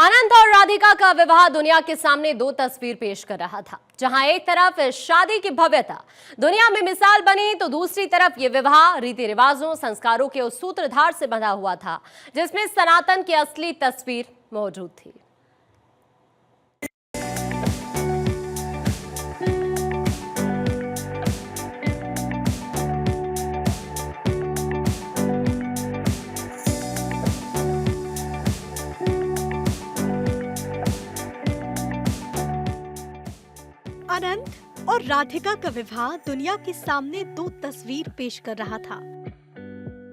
आनंद और राधिका का विवाह दुनिया के सामने दो तस्वीर पेश कर रहा था, जहां एक तरफ शादी की भव्यता दुनिया में मिसाल बनी, तो दूसरी तरफ ये विवाह रीति रिवाजों, संस्कारों के उस सूत्रधार से बंधा हुआ था जिसमें सनातन की असली तस्वीर मौजूद थी। आनंद और राधिका का विवाह दुनिया के सामने दो तस्वीर पेश कर रहा था,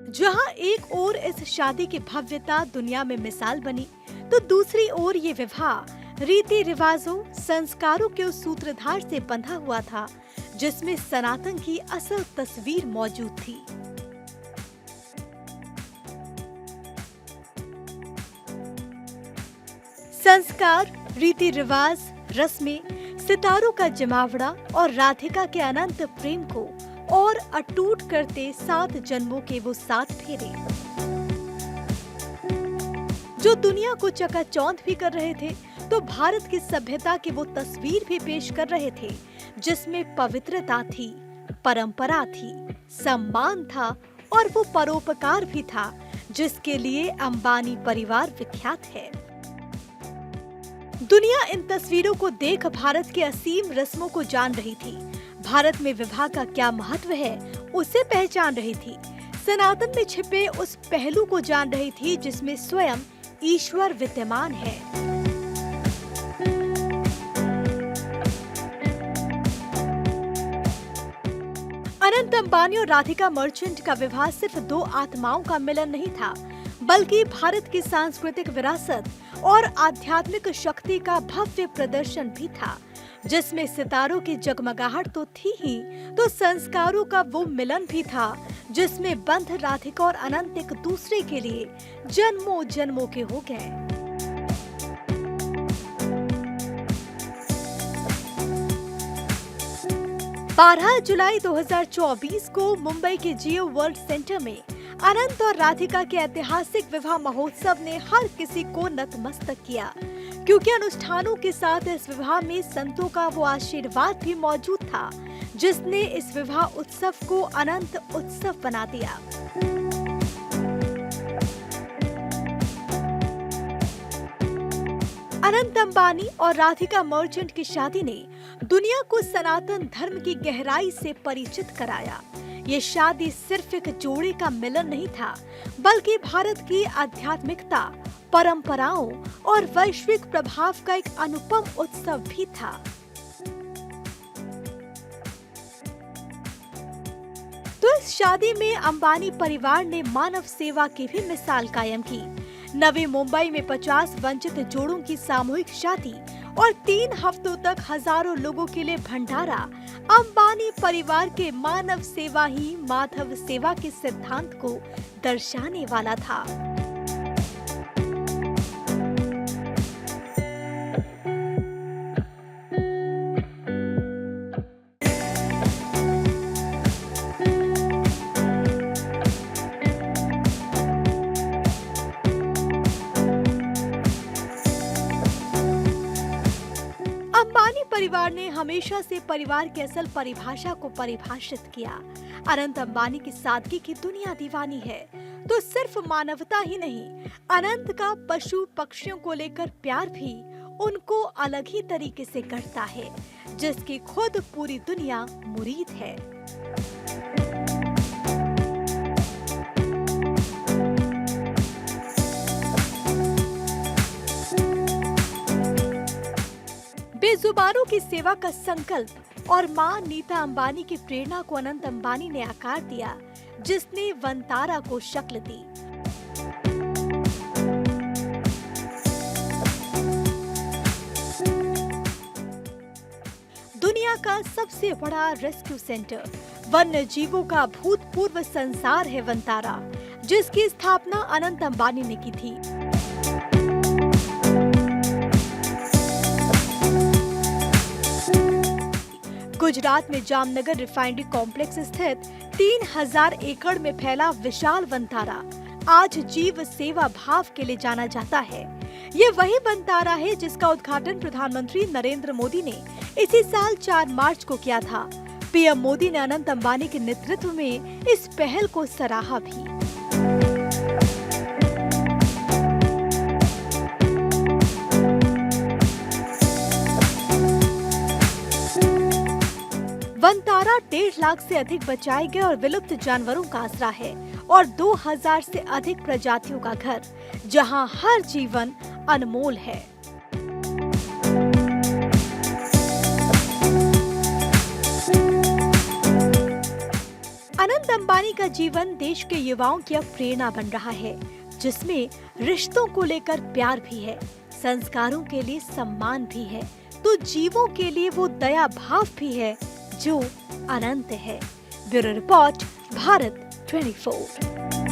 जहां एक ओर इस शादी की भव्यता दुनिया में मिसाल बनी, तो दूसरी ओर ये विवाह रीति रिवाजों, संस्कारों के उस सूत्रधार से बंधा हुआ था जिसमें सनातन की असल तस्वीर मौजूद थी। संस्कार, रीति रिवाज, रस्में, सितारों का जमावड़ा और राधिका के अनंत प्रेम को और अटूट करते 7 जन्मों के वो 7 फेरे, जो दुनिया को चकाचौंध भी कर रहे थे, तो भारत की सभ्यता की वो तस्वीर भी पेश कर रहे थे जिसमें पवित्रता थी, परंपरा थी, सम्मान था और वो परोपकार भी था जिसके लिए अंबानी परिवार विख्यात है। दुनिया इन तस्वीरों को देख भारत के असीम रस्मों को जान रही थी, भारत में विवाह का क्या महत्व है उसे पहचान रही थी, सनातन में छिपे उस पहलू को जान रही थी जिसमें स्वयं ईश्वर विद्यमान है। अनंत अंबानी और राधिका मर्चेंट का विवाह सिर्फ दो आत्माओं का मिलन नहीं था, बल्कि भारत की सांस्कृतिक विरासत और आध्यात्मिक शक्ति का भव्य प्रदर्शन भी था, जिसमें सितारों की जगमगाहट तो थी ही, तो संस्कारों का वो मिलन भी था जिसमें बंध राधिका और अनंत एक दूसरे के लिए जन्मों जन्मों के हो गए। जुलाई 2024 को मुंबई के जियो वर्ल्ड सेंटर में अनंत और राधिका के ऐतिहासिक विवाह महोत्सव ने हर किसी को नतमस्तक किया, क्योंकि अनुष्ठानों के साथ इस विवाह में संतों का वो आशीर्वाद भी मौजूद था जिसने इस विवाह उत्सव को अनंत उत्सव बना दिया। अनंत अंबानी और राधिका मर्चेंट की शादी ने दुनिया को सनातन धर्म की गहराई से परिचित कराया। ये शादी सिर्फ एक जोड़े का मिलन नहीं था, बल्कि भारत की आध्यात्मिकता, परंपराओं और वैश्विक प्रभाव का एक अनुपम उत्सव भी था। तो इस शादी में अंबानी परिवार ने मानव सेवा की भी मिसाल कायम की। नवी मुंबई में 50 वंचित जोड़ों की सामूहिक शादी और 3 हफ्तों तक हजारों लोगों के लिए भंडारा अंबानी परिवार के मानव सेवा ही माधव सेवा के सिद्धांत को दर्शाने वाला था। अंबानी परिवार ने हमेशा से परिवार की असल परिभाषा को परिभाषित किया। अनंत अंबानी की सादगी की दुनिया दीवानी है, तो सिर्फ मानवता ही नहीं, अनंत का पशु पक्षियों को लेकर प्यार भी उनको अलग ही तरीके से करता है, जिसकी खुद पूरी दुनिया मुरीद है। बेजुबानों की सेवा का संकल्प और मां नीता अंबानी की प्रेरणा को अनंत अंबानी ने आकार दिया, जिसने वंतारा को शक्ल दी। दुनिया का सबसे बड़ा रेस्क्यू सेंटर, वन्य जीवों का भूतपूर्व संसार है वंतारा, जिसकी स्थापना अनंत अंबानी ने की थी। गुजरात में जामनगर रिफाइनरी कॉम्प्लेक्स स्थित 3000 एकड़ में फैला विशाल वंतारा आज जीव सेवा भाव के लिए जाना जाता है। ये वही वनतारा है जिसका उद्घाटन प्रधानमंत्री नरेंद्र मोदी ने इसी साल 4 मार्च को किया था। पीएम मोदी ने अनंत अंबानी के नेतृत्व में इस पहल को सराहा भी। वनतारा 1.5 लाख से अधिक बचाए गए और विलुप्त जानवरों का आसरा है और 2000 से अधिक प्रजातियों का घर, जहां हर जीवन अनमोल है। अनंत अंबानी का जीवन देश के युवाओं की अब प्रेरणा बन रहा है, जिसमें रिश्तों को लेकर प्यार भी है, संस्कारों के लिए सम्मान भी है, तो जीवों के लिए वो दया भाव भी है जो अनंत है। Bureau report, Bharat 24।